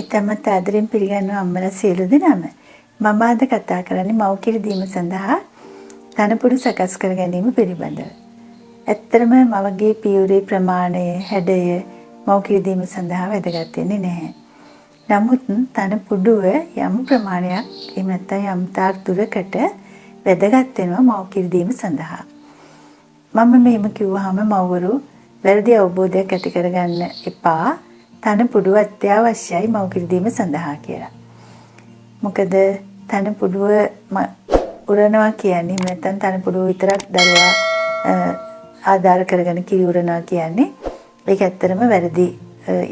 ඉතාමත් ආදරෙන් පිළිගන්නවා අම්මලා සියලු දෙනාම. මම අද කතා කරන්නේ මව්කිරි දීම සඳහා තනපුඩු සකස් කර ගැනීම පිළිබඳව. ඇත්තටම මවගේ පියවරේ ප්‍රමාණය, හැඩය මව්කිරි දීම සඳහා වැදගත් වෙන්නේ නැහැ. නමුත් තනපුඩුව යම් ප්‍රමාණයක් එහෙම නැත්නම් යම් තාක් දුරකට වැදගත් වෙනවා මව්කිරි දීම සඳහා. මම මෙහෙම කිව්වහම මව්වරු වැරදි අවබෝධයක් ඇති කරගන්න එපා. තනපුඩුව අත්‍යවශ්‍යයි මව්කිරි දීම සඳහා කියලා. මොකද තනපුඩුව උරනවා කියන්නේ නැත්නම් තනපුඩුව විතරක් දරුවා ආධාර කරගෙන කිරි උරනවා කියන්නේ ඒක ඇත්තටම වැරදි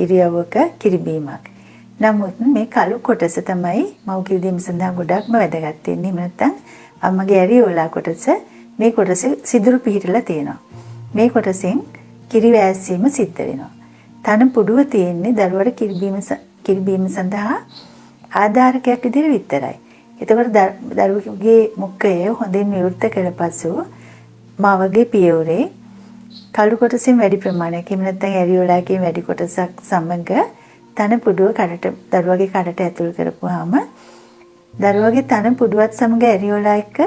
ඉරියව්වක කිරි බීමක්. නමුත් මේ කළු කොටස තමයි මව්කිරි දීම සඳහා ගොඩක්ම වැදගත් වෙන්නේ. නැත්නම් අම්මගේ ඇරියෝලා කොටස මේ කොටස සිදුරු පිහිටලා තියෙනවා. මේ කොටසෙන් කිරි වෑස්සීම සිද්ධ වෙනවා. තනපුඩුව තියෙන්නේ දරුවට කිරි බීම සඳහා ආධාරකයක් විදිහට විතරයි. එතකොට දරුවගේ මුඛය හොඳින් විවෘත කළ පසු මවගේ පියවරේ කළු කොටසෙන් වැඩි ප්‍රමාණයක් එහෙම නැත්නම් ඇරියෝලාකේ වැඩි කොටසක් සමග තනපුඩුව දරුවගේ කඩට ඇතුල් කරපුවාම දරුවගේ තනපුඩුවත් සමග ඇරියෝලා එක්ක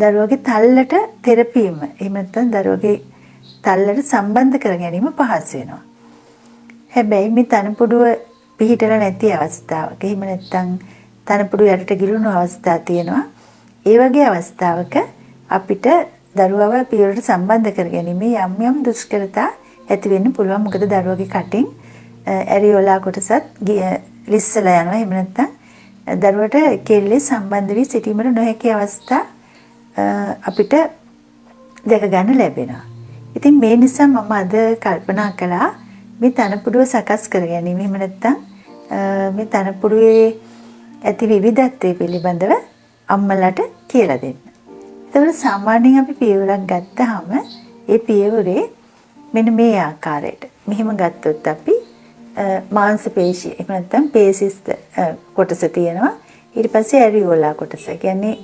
දරුවගේ තල්ලට තෙරපීම එහෙම නැත්නම් දරුවගේ තල්ලට සම්බන්ධ කර ගැනීම පහසු වෙනවා. හැබැයි මේ තනපුඩුව පිහිටලා නැති අවස්ථාවක එහෙම නැත්නම් තනපුඩුව යටට ගිලුණු අවස්ථා තියෙනවා. ඒ වගේ අවස්ථාවක අපිට දරුවව පියවරට සම්බන්ධ කර ගැනීම යම් දුෂ්කරතා ඇති වෙන්න පුළුවන්. මොකද දරුවගේ කටින් ඇරියෝලා කොටසත් ලිස්සලා යනවා. එහෙම නැත්නම් දරුවට කෙල්ලේ සම්බන්ධ වී සිටීමට නොහැකි අවස්ථා අපිට දැක ගන්න ලැබෙනවා. ඉතින් මේ නිසා මම අද කල්පනා කළා මේ තනපුඩුව සකස් කර ගැනීම එහෙම නැත්නම් මේ තනපුඩුවේ ඇති විවිධත්වය පිළිබඳව අම්මලාට කියලා දෙන්න. ඒතකොට සාමාන්‍යයෙන් අපි පියවරක් ගත්තාම ඒ පියවරේ මෙන්න මේ ආකාරයට මෙහෙම ගත්තොත් අපි මාංශ පේශි එහෙම නැත්නම් පේශිස් කොටස තියෙනවා. ඊට පස්සේ ඇරියෝලා කොටස කියන්නේ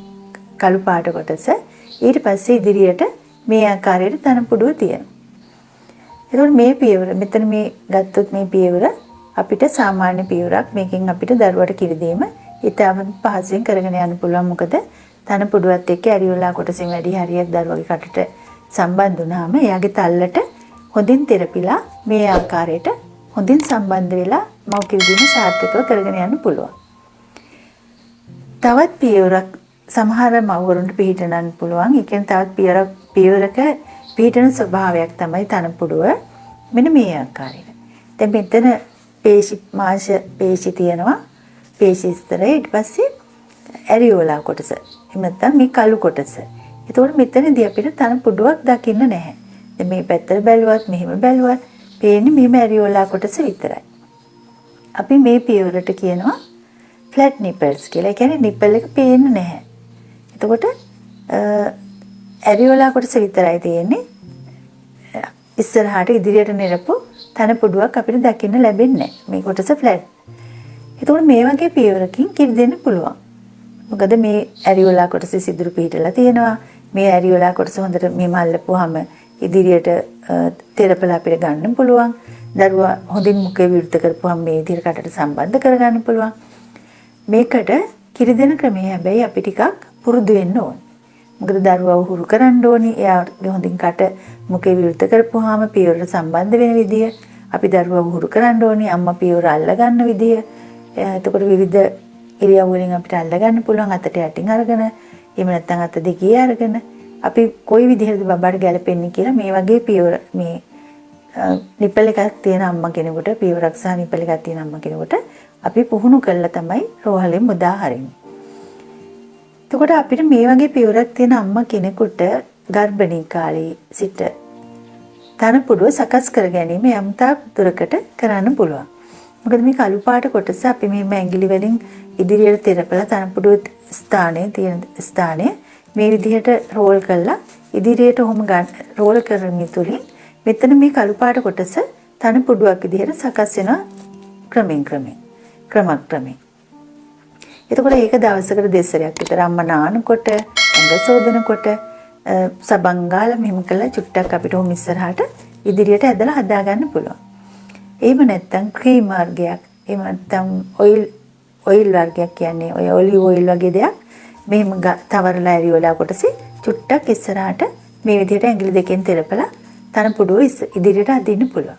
කළු පාට කොටස. ඊට පස්සේ ඉදිරියට මේ ආකාරයට තනපුඩුව තියෙනවා. එතකොට මේ පියවර මෙතන මේ ගත්තොත් මේ පියවර අපිට සාමාන්‍ය පියවරක්. මේකෙන් අපිට දරුවට කිරි දීම ඉතාමත් පහසුවෙන් කරගෙන යන්න පුළුවන්. මොකද තනපුඩුවත් එක්ක ඇරියෝලා කොටසෙන් වැඩි හරියක් දරුවගේ කටට සම්බන්ධ වුණාම එයාගේ තල්ලට හොඳින් තෙරපිලා මේ ආකාරයට හොඳින් සම්බන්ධ වෙලා මව්කිරි දීම සාර්ථකව කරගෙන යන්න පුළුවන්. තවත් පියවරක් සමහර මව්වරුන්ට පිළිටනන්න පුළුවන්. ඒ කියන්නේ තවත් පියවරක පිළිටන ස්වභාවයක් තමයි තනපුඩුව. මෙන්න මේ ආකාරයට. දැන් මෙතන මාංශ පේශි තියෙනවා. පේශිස්තර ඊට පස්සේ ඇරියෝලා කොටස. එහෙම නැත්නම් මේ කළු කොටස. ඒතකොට මෙතනදී අපිට තනපුඩුවක් දකින්න නැහැ. දැන් මේ පැත්තට බැලුවත් මෙහෙම බැලුවත් පේන්නේ මෙහෙම ඇරියෝලා කොටස විතරයි. අපි මේ පියවරට කියනවා ෆ්ලැට් නිපල්ස් කියලා. ඒ කියන්නේ නිපල් එක පේන්නේ නැහැ. එතකොට ඇරියෝලා කොටස විතරයි තියෙන්නේ. ඉස්සරහට ඉදිරියට නෙරපු තනපුඩුවක් අපිට දකින්න ලැබෙන්නේ නැහැ. මේ කොටස ෆ්ලැට්. එතකොට මේ වගේ පියවරකින් කිරි දෙන්න පුළුවන්. මොකද මේ ඇරියෝලා කොටසේ සිදුරු පිහිටලා තියෙනවා. මේ ඇරියෝලා කොටස හොඳට මෙහෙම අල්ලපුවාම ඉදිරියට තෙරපලා අපිට ගන්න පුළුවන්. දරුවා හොඳින් මුඛය විවෘත කරපුවාම මේ විදිහට කටට සම්බන්ධ කරගන්න පුළුවන්. මේකට කිරි දෙන ක්‍රමය හැබැයි අපි ටිකක් පුරුදු වෙන්න ඕනේ. මොකද දරුවව හුරු කරන්න ඕනේ. එයාගේ හොඳින් කට මුඛය විවෘත කරපුවාම පියවරට සම්බන්ධ වෙන විදිය අපි දරුවව හුරු කරන්න ඕනේ. අම්මා පියවර අල්ල ගන්න විදිය. එතකොට විවිධ ඉරියව් වලින් අපිට අල්ල ගන්න පුළුවන්. අතට යටින් අරගෙන එහෙම නැත්නම් අත දෙකේ අරගෙන අපි කොයි විදිහටද බබාට ගැලපෙන්නේ කියලා මේ වගේ පියවර මේ නිපල් එකක් තියෙන අම්මා කෙනෙකුට පියවරක් සහ නිපල් එකක් තියෙන අම්මා කෙනෙකුට අපි පුහුණු කළා තමයි රෝහලෙන් මුදා හරින්නේ. එතකොට අපිට මේ වගේ පියවරක් තියෙන අම්මා කෙනෙකුට ගර්භණී කාලේ සිට තනපුඩුව සකස් කර ගැනීම යම් තාක් දුරකට කරන්න පුළුවන්. මොකද මේ කළු පාට කොටස අපි මේ ඇඟිලි වලින් ඉදිරියට තෙරපලා තනපුඩුව ස්ථානයේ තියෙන ස්ථානයේ මේ විදිහට රෝල් කරලා ඉදිරියට ඔහොම රෝල් කරමින් තුලින් මෙතන මේ කළු පාට කොටස තනපුඩුවක් විදිහට සකස් වෙන ක්‍රමක්‍රමයෙන්. එතකොට ඒක දවසකට දෙසරයක් විතර අම්මා නානකොට ඇඟ සෝදනකොට සබංගාල මෙහෙම කළා චුට්ටක් අපිට උන් ඉස්සරහට ඉදිරියට ඇදලා හදා ගන්න පුළුවන්. එහෙම නැත්නම් ක්‍රීම් මාර්ගයක් එහෙම නැත්නම් ඔයිල් වර්ගයක් කියන්නේ ඔය ඔලිව් ඔයිල් වගේ දෙයක් මෙහෙම තවරලා ඇරියෝලා කොටසේ චුට්ටක් ඉස්සරහට මේ විදිහට ඇඟිලි දෙකෙන් තෙරපලා තනපුඩුව ඉදිරියට අදින්න පුළුවන්.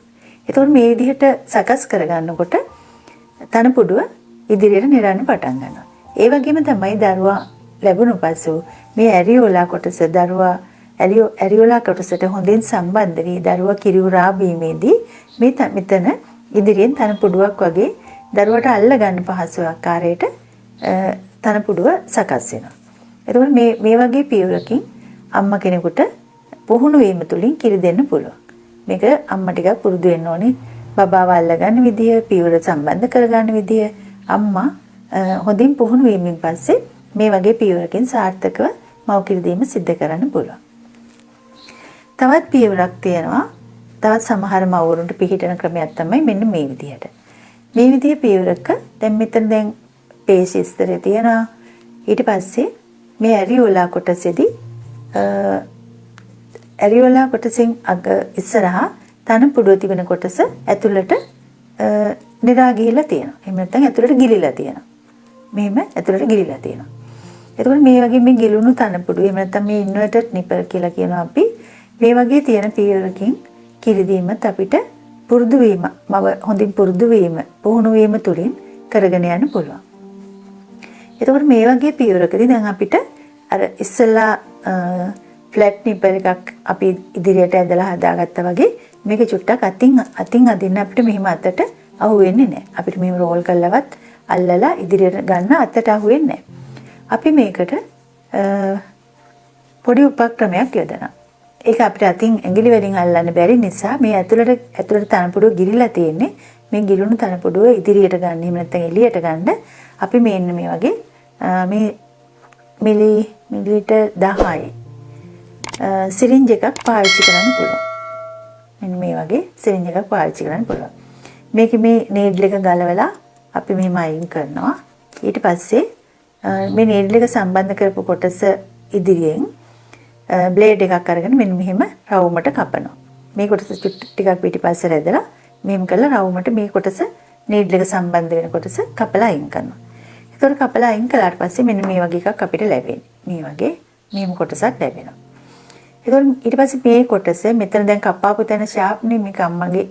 එතකොට මේ විදිහට සකස් කරගන්නකොට තනපුඩුව ඉදිරියට නිරන්න පටන් ගන්නවා. ඒ වගේම තමයි දරුවා ලැබුණු පසු මේ ඇරියෝලා කොටස දරුවා ඇරියෝලා කොටසට හොඳින් සම්බන්ධ වී දරුවා කිරිඋරා බීමේදී මේ මෙතන ඉදිරියෙන් තනපුඩුවක් වගේ දරුවට අල්ල ගන්න පහසු ආකාරයට තනපුඩුව සකස් වෙනවා. එතකොට මේ වගේ පියවරකින් අම්මා කෙනෙකුට පුහුණු වීම තුලින් කිරි දෙන්න පුළුවන්. මේක අම්මා ටිකක් පුරුදු වෙන්න ඕනේ. බබාව අල්ල ගන්න විදිය, පියවර සම්බන්ධ කරගන්න විදිය අම්මා හොඳින් පුහුණු වීමෙන් පස්සේ මේ වගේ පියවරකින් සාර්ථකව මව් කිරි දීම සිද්ධ කරන්න පුළුවන්. තවත් පියවරක් තියෙනවා. තවත් සමහර මව්වරුන්ට පිළිහිටන ක්‍රමයක් තමයි මෙන්න මේ විදිහට. මේ විදිහේ පියවරක දැන් මෙතන දැන් පේශි ස්තරය තියෙනවා. ඊට පස්සේ මේ ඇරියෝලා කොටසේදී ඇරියෝලා කොටසින් අග ඉස්සරහා තනපුඩුව තිබෙන කොටස ඇතුළට නිරා ගිහිලා තියෙනවා. එහෙම නැත්නම් ඇතුළට ගිලිලා තියෙනවා. මෙහෙම ඇතුළට ගිලිලා තියෙනවා. එතකොට මේ වගේ මේ ගිලුණු තනපුඩුව එහෙම නැත්නම් මේ ඉන්වර්ටඩ් නිපල් කියලා කියනවා අපි. මේ වගේ තියෙන පියවරකින් කිරි දීමත් අපිට පුරුදු වීම, හොඳින් පුරුදු වීම, පුහුණු වීම තුලින් කරගෙන යන්න පුළුවන්. එතකොට මේ වගේ පියවරකදී දැන් අපිට අර ඉස්සලා ෆ්ලැට් නිපල් එකක් අපි ඉදිරියට ඇදලා හදාගත්තා වගේ මේක චුට්ටක් අතින් අදින්න අපිට මෙහෙම අතට අහු වෙන්නේ නැහැ. අපිට මෙහෙම රෝල් කරලවත් අල්ලලා ඉදිරියට ගන්න අතට අහු වෙන්නේ නැහැ. අපි මේකට පොඩි උපක්‍රමයක් යොදනවා. ඒක අපිට අතින් ඇඟිලි වලින් අල්ලන්න බැරි නිසා මේ ඇතුළට තනපුඩුව ගිලිලා තියෙන්නේ. මේ ගිලුණු තනපුඩුව ඉදිරියට ගන්න, එහෙම නැත්නම් එළියට ගන්න අපි මේ වගේ මේ මිලිලීටර් 10යි සිරින්ජ් එකක් පාවිච්චි කරන්න පුළුවන්. මෙන්න මේ වගේ සිරින්ජ් එකක් පාවිච්චි කරන්න පුළුවන්. මේකේ මේ නීඩල් එක ගලවලා අපි මෙහෙම අයින් කරනවා. ඊට පස්සේ මේ නීඩල් එක සම්බන්ධ කරපු කොටස ඉදිරියෙන් බ්ලේඩ් එකක් අරගෙන මෙන්න මෙහෙම රවුමට කපනවා. මේ කොටස ටිකක් පිටිපස්සට ඇදලා මෙහෙම කරලා රවුමට මේ කොටස නීඩල් එක සම්බන්ධ වෙන කොටස කපලා අයින් කරනවා. ඒතකොට කපලා අයින් කළාට පස්සේ මෙන්න මේ වගේ එකක් අපිට ලැබෙන්නේ. මේ වගේ මෙහෙම කොටසක් ලැබෙනවා. ඒතකොට ඊට පස්සේ මේ කොටස මෙතන දැන් කපාපු තැන ෂාප්නේ මේක අම්මගේ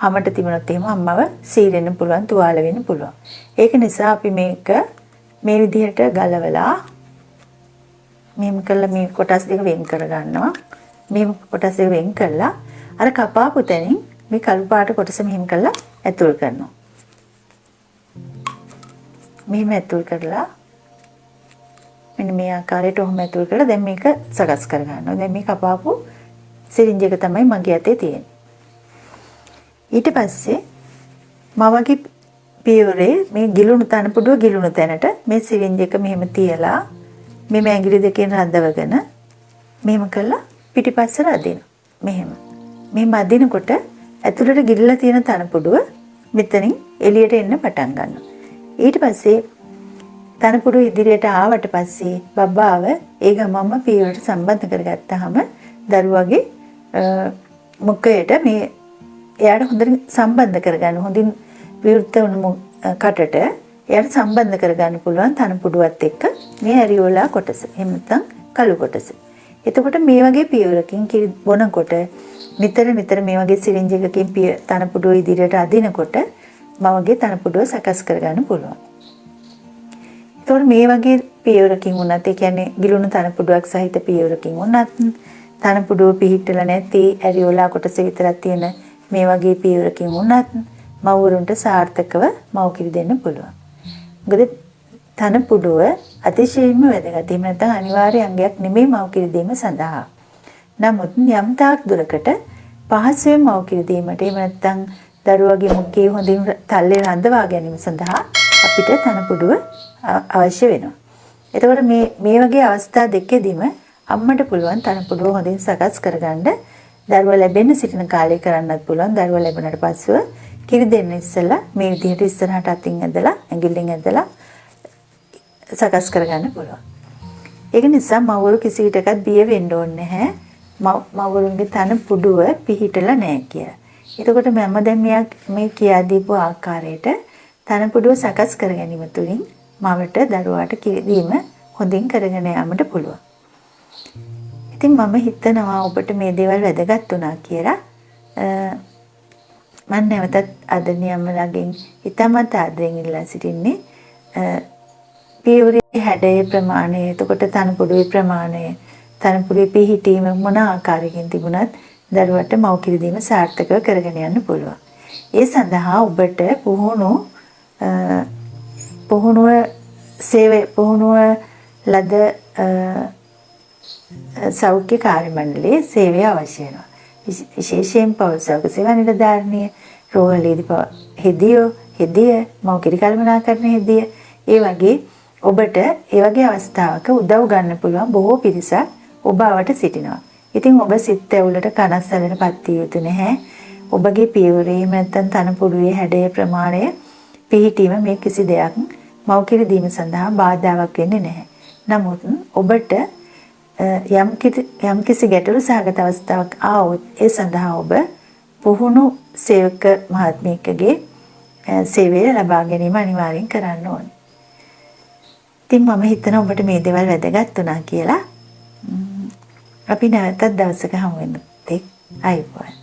හැමට තිබුණොත් එහෙම අම්මව සීරෙන්න පුළුවන්, තුවාල වෙන්න පුළුවන්. ඒක නිසා අපි මේක මේ විදිහට ගලවලා මෙහෙම කරලා මේ කොටස් දෙක වෙන් කර ගන්නවා. මේ කොටස් දෙක වෙන් කළා අර කපාපු තැනින් මේ කළු පාට කොටස මෙහෙම කරලා ඇතුල් කරනවා. මෙහෙම ඇතුල් කරලා මෙන්න මේ ආකාරයට ඔහොම ඇතුල් කරලා දැන් මේක සකස් කර ගන්නවා. දැන් මේ කපාපු සිරින්ජ් එක තමයි මගේ අතේ තියෙන්නේ. ඊට පස්සේ මවගේ පියවරේ මේ ගිලුණු තනපුඩුව ගිලුණු තැනට මේ සිරින්ජ් එක මෙහෙම තියලා මේ ඇඟිලි දෙකෙන් රඳවගෙන මෙහෙම කරලා පිටිපස්සට අදිනවා. මෙහෙම අදිනකොට ඇතුළට ගිලිලා තියෙන තනපුඩුව මෙතනින් එළියට එන්න පටන් ගන්නවා. ඊට පස්සේ තනපුඩුව ඉදිරියට ආවට පස්සේ බබාව ඒ ගමම්ම පියවරට සම්බන්ධ කරගත්තාම දරුවගේ මුඛයට මේ එයාට හොඳට සම්බන්ධ කරගන්න හොඳින් විවෘත වුණු කටට එයාට සම්බන්ධ කරගන්න පුළුවන් තනපුඩුවත් එක්ක මේ ඇරියෝලා කොටස. එහෙම නැත්නම් කළු කොටස. එතකොට මේ වගේ පියවරකින් කිරි බොනකොට නිතර මේ වගේ සිරින්ජ් එකකින් තනපුඩුව ඉදිරියට අදිනකොට මවගේ තනපුඩුව සකස් කරගන්න පුළුවන්. එතකොට මේ වගේ පියවරකින් වුණත් ඒ කියන්නේ ගිලුණු තනපුඩුවක් සහිත පියවරකින් වුණත් තනපුඩුව පිහිටලා නැති ඇරියෝලා කොටස විතරක් තියෙන මේ වගේ පියවරකින් වුණත් මව්වරුන්ට සාර්ථකව මව් කිරි දෙන්න පුළුවන්. මොකද තනපුඩුව අතිශයින්ම වැදගත්. එහෙම නැත්නම් අනිවාර්ය අංගයක් නෙමෙයි මව් කිරි දීම සඳහා. නමුත් යම් තාක් දුරකට පහසුවෙන් මව් කිරි දීමට එහෙම නැත්නම් දරුවගේ මුඛයේ හොඳින් තල්ලේ රඳවා ගැනීම සඳහා අපිට තනපුඩුව අවශ්‍ය වෙනවා. එතකොට මේ වගේ අවස්ථා දෙකෙදිම අම්මට පුළුවන් තනපුඩුව හොඳින් සකස් කරගන්න දරුවා ලැබෙන්න සිටින කාලේ කරන්නත් පුළුවන්. දරුවා ලැබුණාට පස්සෙ කිරි දෙන්න ඉස්සෙල්ලා මේ විදිහට ඉස්සරහට අතින් ඇදලා ඇඟිල්ලෙන් ඇදලා සකස් කරගන්න පුළුවන්. ඒක නිසා මව්වරු කිසි විටකත් බිය වෙන්න ඕනේ නැහැ. මව්වරුන්ගේ තනපුඩුව පිහිටලා නැහැ කියලා. එතකොට මම දැන් මේ කියා දීපු ආකාරයට තනපුඩුව සකස් කර ගැනීම තුළින් මවට දරුවාට කිරි දීම හොඳින් කරගෙන යාමට පුළුවන්. ඉතින් මම හිතනවා ඔබට මේ දේවල් වැදගත් වුණා කියලා. මම නැවතත් ආදරණීය අම්මලාගෙන් ඉතාමත් ආදරෙන් ඉල්ලා සිටින්නේ පියවරේ හැඩය ප්‍රමාණය, එතකොට තනපුඩුවේ ප්‍රමාණය, තනපුඩුවේ පිහිටීම මොන ආකාරයකින් තිබුණත් දරුවට මව් කිරි දීම සාර්ථකව කරගෙන යන්න පුළුවන්. ඒ සඳහා ඔබට පුහුණුව ලද සෞඛ්‍ය කාර්ය මණ්ඩලයේ සේවය අවශ්‍ය වෙනවා. විශේෂයෙන් පෞල් සෞඛ්‍ය සේවා නිලධාරිනිය, රෝහලේදී හෙදිය, මව් කිරි කළමනාකරණ හෙදිය, ඒ වගේ ඔබට ඒ වගේ අවස්ථාවක උදව් ගන්න පුළුවන් බොහෝ පිරිසක් ඔබ අවට සිටිනවා. ඉතින් ඔබ සිත් ඇවුලට කනස්සලටපත් විය යුතු නැහැ. ඔබගේ පියවරේ නැත්නම් තනපුඩුවේ හැඩය ප්‍රමාණය පිහිටීම මේ කිසි දෙයක් මව් කිරි දීම සඳහා බාධාවක් වෙන්නේ නැහැ. නමුත් ඔබට යම් කිසි ගැටලු සහගත අවස්ථාවක් ආවොත් ඒ සඳහා ඔබ පුහුණු සේවක මහත්මියකගේ සේවය ලබා ගැනීම අනිවාර්යෙන් කරන්න ඕනේ. ඉතින් මම හිතනවා ඔබට මේ දේවල් වැදගත් වුණා කියලා. අපි නැවතත් දවසක හමු වෙනවා. අයිබෝන්.